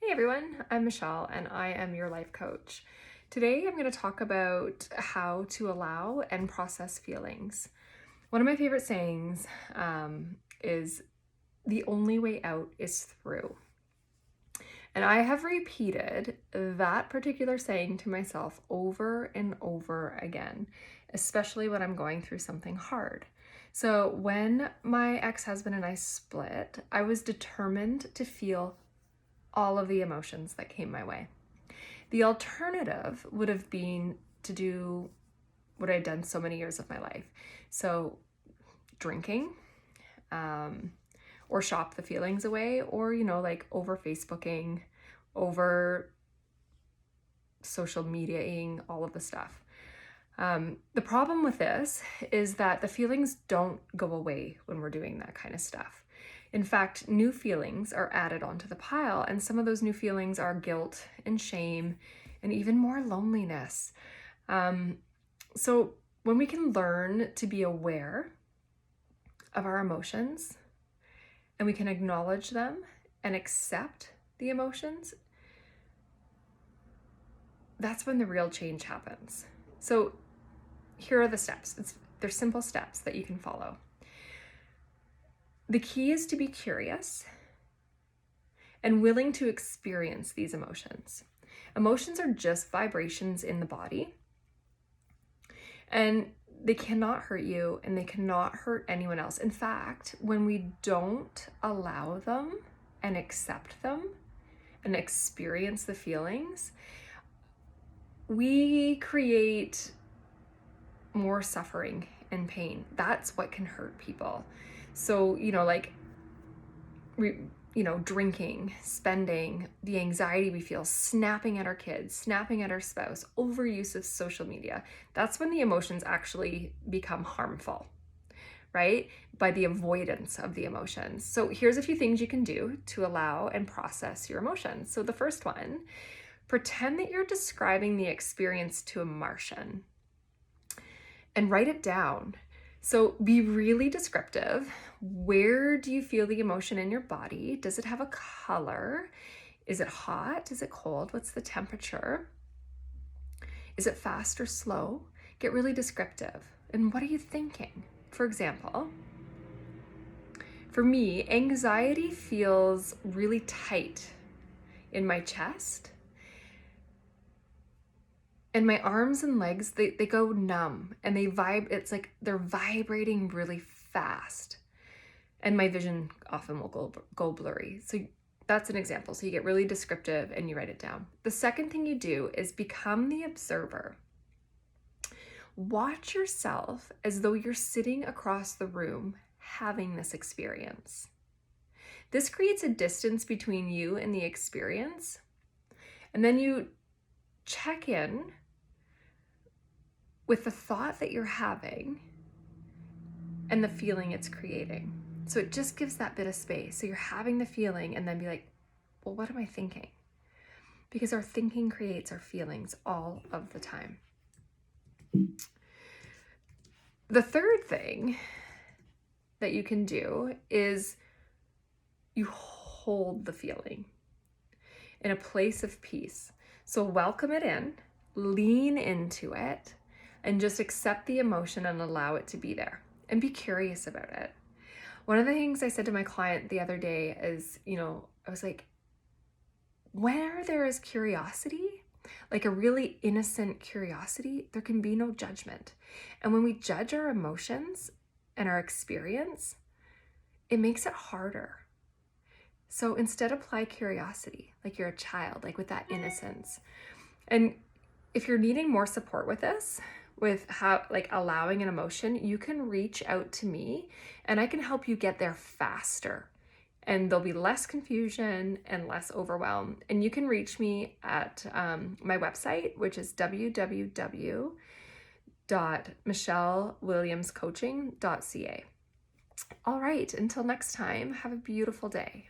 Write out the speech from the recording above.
Hey everyone, I'm Michelle and I am your life coach. Today I'm going to talk about how to allow and process feelings. One of my favorite sayings is the only way out is through. And I have repeated that particular saying to myself over and over again, especially when I'm going through something hard. So when my ex-husband and I split, I was determined to feel all of the emotions that came my way. The alternative would have been to do what I'd done so many years of my life. So drinking, or shop the feelings away, or, like over Facebooking, over social mediaing, all of the stuff. The problem with this is that the feelings don't go away when we're doing that kind of stuff. In fact, new feelings are added onto the pile, and some of those new feelings are guilt and shame and even more loneliness. So when we can learn to be aware of our emotions and we can acknowledge them and accept the emotions, that's when the real change happens. So here are the steps. They're simple steps that you can follow. The key is to be curious and willing to experience these emotions. Emotions are just vibrations in the body, and they cannot hurt you and they cannot hurt anyone else. In fact, when we don't allow them and accept them and experience the feelings, we create more suffering and pain. That's what can hurt people. So, drinking, spending, the anxiety we feel, snapping at our kids, snapping at our spouse, overuse of social media. That's when the emotions actually become harmful, right? By the avoidance of the emotions. So here's a few things you can do to allow and process your emotions. So the first one, pretend that you're describing the experience to a Martian and write it down. So be really descriptive. Where do you feel the emotion in your body? Does it have a color? Is it hot? Is it cold? What's the temperature? Is it fast or slow? Get really descriptive. And what are you thinking? For example, for me, anxiety feels really tight in my chest. And my arms and legs, they go numb and it's like they're vibrating really fast. And my vision often will go blurry. So that's an example. So you get really descriptive and you write it down. The second thing you do is become the observer. Watch yourself as though you're sitting across the room having this experience. This creates a distance between you and the experience. And then you check in with the thought that you're having and the feeling it's creating. So it just gives that bit of space. So you're having the feeling and then be like, well, what am I thinking? Because our thinking creates our feelings all of the time. The third thing that you can do is you hold the feeling in a place of peace. So welcome it in, lean into it, and just accept the emotion and allow it to be there and be curious about it. One of the things I said to my client the other day is, I was like, where there is curiosity, like a really innocent curiosity, there can be no judgment. And when we judge our emotions and our experience, it makes it harder. So instead, apply curiosity, like you're a child, like with that innocence. And if you're needing more support with this, with how, like allowing an emotion, you can reach out to me and I can help you get there faster. And there'll be less confusion and less overwhelm. And you can reach me at my website, which is www.michellewilliamscoaching.ca. All right, until next time, have a beautiful day.